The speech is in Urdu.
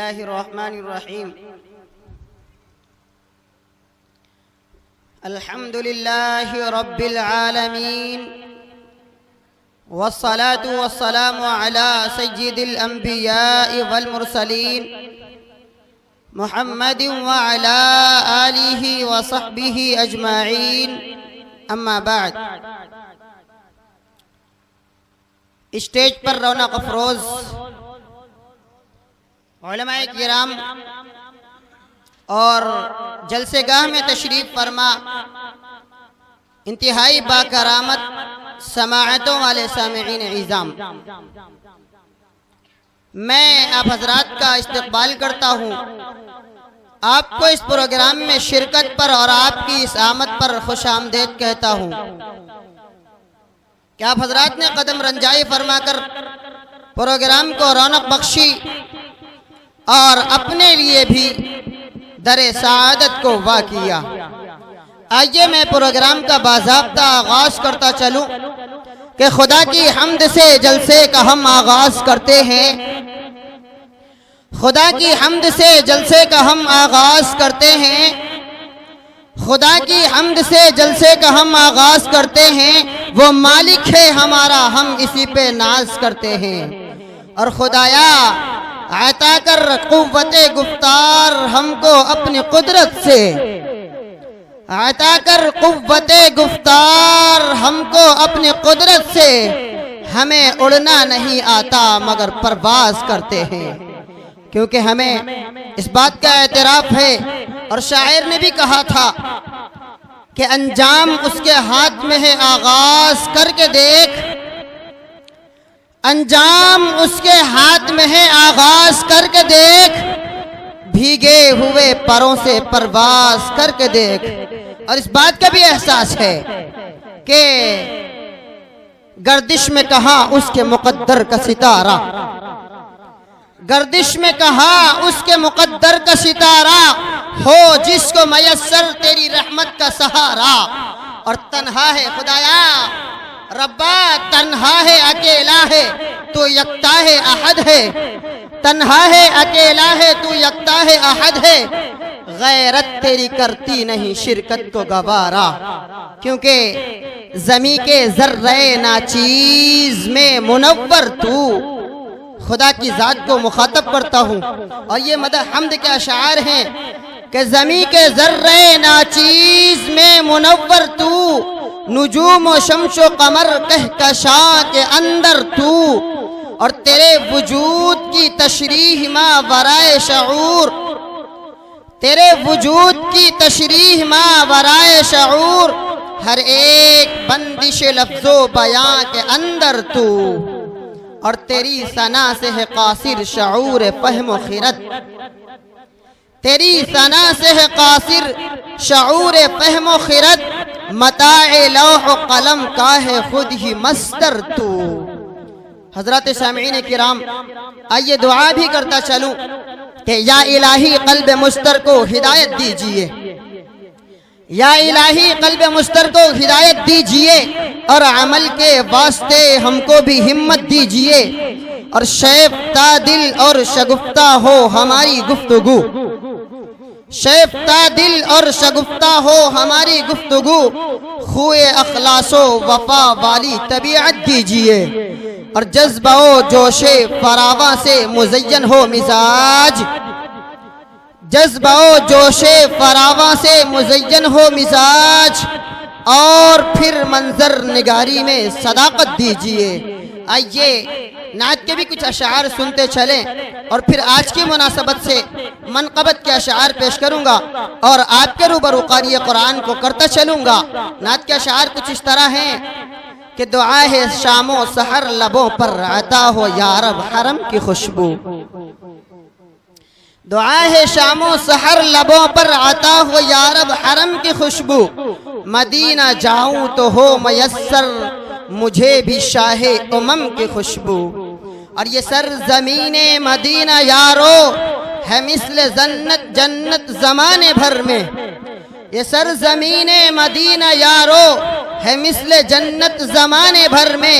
الله الرحمن الرحيم. الحمد لله رب العالمين، والصلاة والسلام على سيد الأنبياء والمرسلين محمد وعلى آله وصحبه أجمعين. أما بعد، اسٹیج پر رونق افروز علماء کرام اور جلسے گاہ میں تشریف فرما انتہائی باکرامت سماعتوں والے سامعین اعظام، میں آپ حضرات کا استقبال کرتا ہوں، آپ کو اس پروگرام میں شرکت پر اور آپ کی اس آمد پر خوش آمدید کہتا ہوں کہ آپ حضرات نے قدم رنجائی فرما کر پروگرام کو رونق بخشی اور اپنے لیے بھی در سعادت کو وا کیا۔ آئیے میں پروگرام کا باضابطہ آغاز کرتا چلوں کہ خدا کی حمد سے جلسے کا ہم آغاز کرتے ہیں، خدا کی حمد سے جلسے کا ہم آغاز کرتے ہیں، خدا کی حمد سے جلسے کا ہم آغاز کرتے ہیں، وہ مالک ہے ہمارا، ہم اسی پہ ناز کرتے ہیں۔ اور خدایا عطا کر قوت گفتار ہم کو اپنی قدرت سے، عطا کر قوت گفتار ہم کو اپنی قدرت سے، ہمیں اڑنا نہیں آتا مگر پرواز کرتے ہیں، کیونکہ ہمیں اس بات کا اعتراف ہے اور شاعر نے بھی کہا تھا کہ انجام اس کے ہاتھ میں ہے، آغاز کر کے دیکھ، انجام اس کے ہاتھ میں ہے، آغاز کر کے دیکھ، بھیگے ہوئے پروں سے پرواز کر کے دیکھ۔ اور اس بات کا بھی احساس ہے کہ گردش میں کہاں اس کے مقدر کا ستارہ، گردش میں کہاں اس کے مقدر کا ستارہ، ہو جس کو میسر تیری رحمت کا سہارا۔ اور تنہا ہے خدایا ربا، تنہا ہے اکیلا ہے تو یکتا ہے احد ہے، تنہا ہے اکیلا ہے تو یکتا ہے احد ہے، غیرت تیری کرتی نہیں شرکت کو گوارا، کیونکہ زمیں کے ذرے ناچیز میں منور تو۔ خدا کی ذات کو مخاطب کرتا ہوں، اور یہ مدح حمد کے اشعار ہیں کہ زمیں کے ذرے ناچیز میں منور تو، نجوم و شمس و قمر کہکشاں کے اندر تو، اور تیرے وجود کی تشریح ما ورائے شعور، تیرے وجود کی تشریح ما ورائے شعور، ہر ایک بندش لفظ و بیان کے اندر تو، اور تیری ثنا سے ہے قاصر شعور فہم و خرد، تیری ثنا سے ہے قاصر شعور فہم و خرد، متاع لوح و قلم کا ہے خود ہی مصدر تو۔ حضرات سامعین کرام، آئیے دعا بھی کرتا چلوں کہ یا الہی قلب مستر کو ہدایت دیجئے، یا الہی قلب مستر کو ہدایت دیجئے، اور عمل کے واسطے ہم کو بھی ہمت دیجئے، اور شیفتہ دل اور شگفتہ ہو ہماری گفتگو، شیفتہ دل اور شگفتہ ہو ہماری گفتگو، خوئے اخلاص و وفا والی طبیعت دیجئے، اور جذبہ و جوش فراواں سے مزین ہو مزاج، جذبہ و جوش فراواں سے مزین ہو مزاج، اور پھر منظر نگاری میں صداقت دیجئے۔ آئیے نعت کے بھی کچھ اشعار سنتے چلیں، اور پھر آج کی مناسبت سے منقبت کے اشعار پیش کروں گا اور آپ کے روبرو قاری قرآن کو کرتا چلوں گا۔ نعت کے اشعار کچھ اس طرح ہیں کہ دعا ہے شام و سحر لبوں پر عطا ہو یا رب حرم کی خوشبو، دعا ہے شام و سحر لبوں پر عطا ہو یا رب حرم کی خوشبو، مدینہ جاؤں تو ہو میسر مجھے بھی شاہ امم کی خوشبو۔ اور یہ سرزمین مدینہ یارو ہے مثل جنت زمانے بھر میں، یہ سرزمین مدینہ یارو ہے مثل جنت زمانے بھر میں،